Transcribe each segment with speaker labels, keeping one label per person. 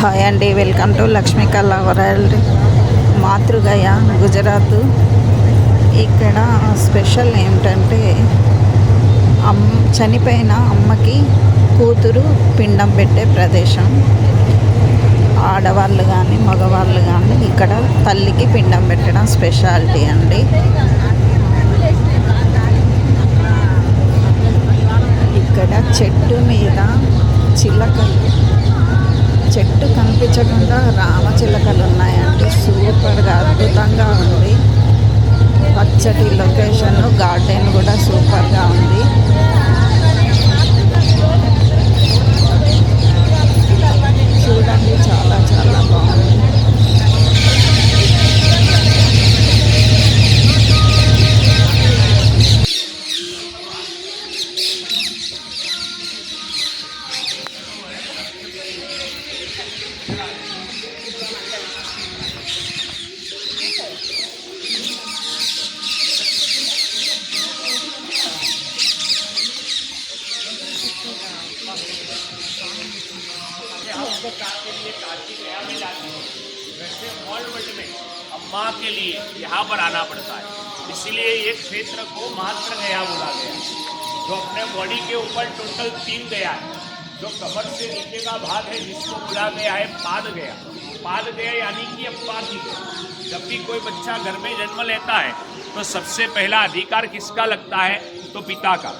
Speaker 1: Hi అండి, welcome to Lakshmi కళా world. Matrugaya Gujarat. ఇక్కడ స్పెషల్ ఏమిటంటే చనిపోయిన అమ్మకి కూతురు పిండం పెట్టే ప్రదేశం. ఆడవాళ్ళు కానీ మగవాళ్ళు కానీ ఇక్కడ తల్లికి పిండం పెట్టడం స్పెషాలిటీ అండి. ఇక్కడ చెట్టు మీద చిలకలు, చెట్టు కనిపించకుండా రామచిలకలు ఉన్నాయండి. సూపర్గా అద్భుతంగా ఉంది. పచ్చటి లొకేషన్, గార్డెన్ కూడా సూపర్గా ఉంది. చూడండి, చాలా చాలా బాగుంది.
Speaker 2: के लिए काशी गया में जाती है, वैसे ऑल वर्ल्ड में अम्मा के लिए यहाँ पर आना पड़ता है। इसीलिए ये क्षेत्र को मात्र गया बोला गया। जो अपने बॉडी के ऊपर टोटल 3 गया है, जो कमर से नीचे का भाग है जिसको बोला गया है पाद गया। पाद गया यानी कि अप्पा की गया। जब भी कोई बच्चा घर में जन्म लेता है तो सबसे पहला अधिकार किसका लगता है? तो पिता का।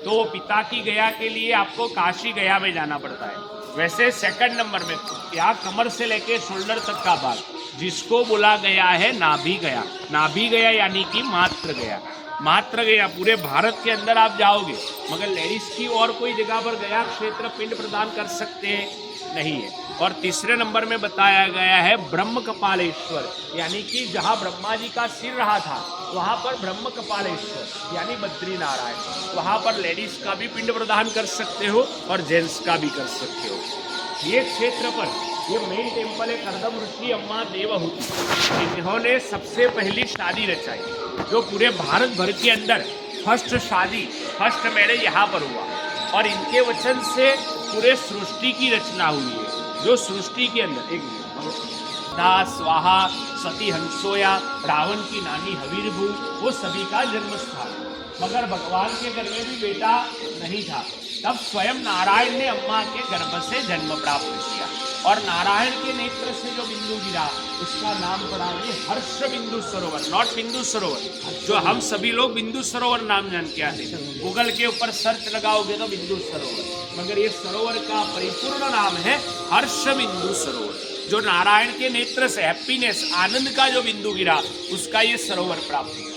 Speaker 2: तो पिता की गया के लिए आपको काशी गया में जाना पड़ता है। वैसे सेकंड नंबर में यहाँ कमर से लेके शोल्डर तक का भाग जिसको बोला गया है नाभि गया। नाभि गया यानी कि मात्र गया। मात्र गया पूरे भारत के अंदर आप जाओगे मगर लेडीज की और कोई जगह पर गया क्षेत्र पिंड प्रदान कर सकते हैं नहीं है। और तीसरे नंबर में बताया गया है ब्रह्म कपालेश्वर, यानी कि जहाँ ब्रह्मा जी का सिर रहा था वहाँ पर ब्रह्म कपालेश्वर यानी बद्री नारायण, वहाँ पर लेडीज का भी पिंड प्रदान कर सकते हो और जेंट्स का भी कर सकते हो। ये क्षेत्र पर ये मेन टेम्पल है करदम ऋषि अम्मा देवहूति, जिन्होंने सबसे पहली शादी रचाई। जो पूरे भारत भर के अंदर फर्स्ट शादी, फर्स्ट मैरिज यहाँ पर हुआ और इनके वचन से पूरे सृष्टि की रचना हुई है। जो सृष्टि के अंदर एक दा स्वाहा सती हंसोया रावण की नानी हवीरभू वो सभी का जन्म स्थान। मगर भगवान के घर में भी बेटा नहीं था, तब स्वयं नारायण ने अम्मा के गर्भ से जन्म प्राप्त किया और नारायण के नेत्र से जो बिंदु गिरा उसका नाम पड़ा ये हर्ष बिंदु सरोवर, नॉट बिंदु सरोवर जो हम सभी लोग बिंदु सरोवर नाम जान के आते। गूगल के ऊपर सर्च लगाओगे तो बिंदु सरोवर, मगर ये सरोवर का परिपूर्ण नाम है हर्ष बिंदु सरोवर। जो नारायण के नेत्र से हैप्पीनेस आनंद का जो बिंदु गिरा उसका ये सरोवर प्राप्त हुआ।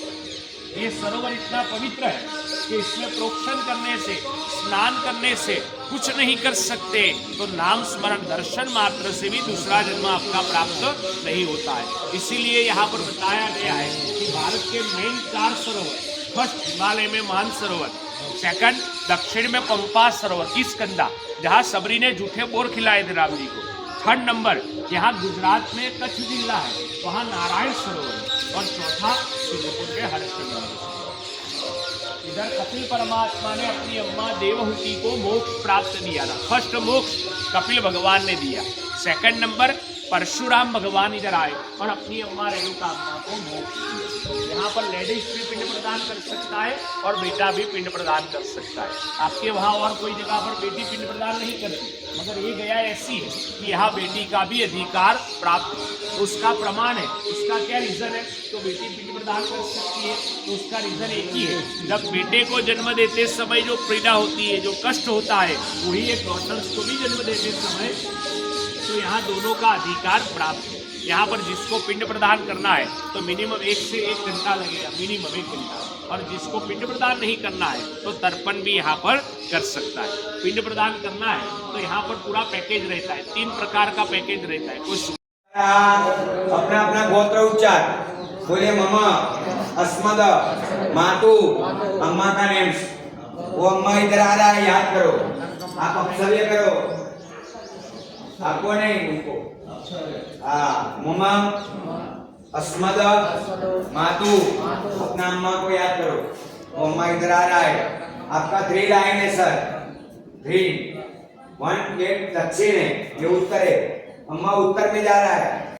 Speaker 2: ये सरोवर इतना पवित्र है कि इसमें प्रोक्षण करने से, स्नान करने से कुछ नहीं कर सकते, तो नाम स्मरण दर्शन मात्र से भी दूसरा जन्म आपका प्राप्त नहीं होता है। इसीलिए यहाँ पर बताया गया है कि भारत के मेन 4 सरोवर, फर्स्ट हिमालय में मानसरोवर, सेकंड दक्षिण में पंपा सरोवर किसकंदा जहाँ सबरी ने जूठे बोर खिलाए थे राम जी को, थर्ड नंबर यहाँ गुजरात में कच्छ जिला है वहाँ नारायण सरोवर और चौथा सिद्धपुर के हर्षवर्धन। इधर कपिल परमात्मा ने अपनी अम्मा देवहूति को मोक्ष प्राप्त दिया था। फर्स्ट मोक्ष कपिल भगवान ने दिया। सेकंड नंबर परशुराम भगवान इधर आए और अपनी अम्मा रेणुका अम्मा को मोक्ष दिया। यहाँ पर लेडीज भी पिंड प्रदान कर सकता है और बेटा भी पिंड प्रदान कर सकता है। आपके वहाँ और कोई जगह पर बेटी पिंड प्रदान नहीं करती, मगर ये गया ऐसी है कि यहाँ बेटी का भी अधिकार प्राप्त है। उसका प्रमाण है, उसका क्या रीज़न है? तो बेटी पिंड प्रदान कर सकती है तो उसका रीज़न एक ही है, जब बेटे को जन्म देते समय जो पीड़ा होती है, जो कष्ट होता है, वही एक डॉटर्स को भी जन्म देते समय तो यहाँ दोनों का अधिकार प्राप्त है। यहाँ पर जिसको पिंड प्रदान करना है तो मिनिमम 1 से 1 घंटा लगेगा, मिनिमम 1 घंटा, और जिसको पिंड प्रदान नहीं करना है तो तर्पण भी यहाँ पर कर सकता है। पिंड प्रदान करना है तो यहाँ पर पूरा पैकेज रहता है, 3 प्रकार का पैकेज रहता है। कुछ
Speaker 3: अपना अपना गोत्र उच्चार बोले, ममा अस्मद मातु अम्मा का नेम्स। वो अम्मा इधर आ रहा है, याद करो, आप अपसव्य करो, आपको नहीं उनको। ममा अस्मद मातु, अपना अम्मा को याद करो, वो अम्मा इधर आ रहा है। आपका 3 लाइन है सर, 3 वन गेट दक्षिण है, ये उत्तर है। अम्मा उत्तर में जा रहा है।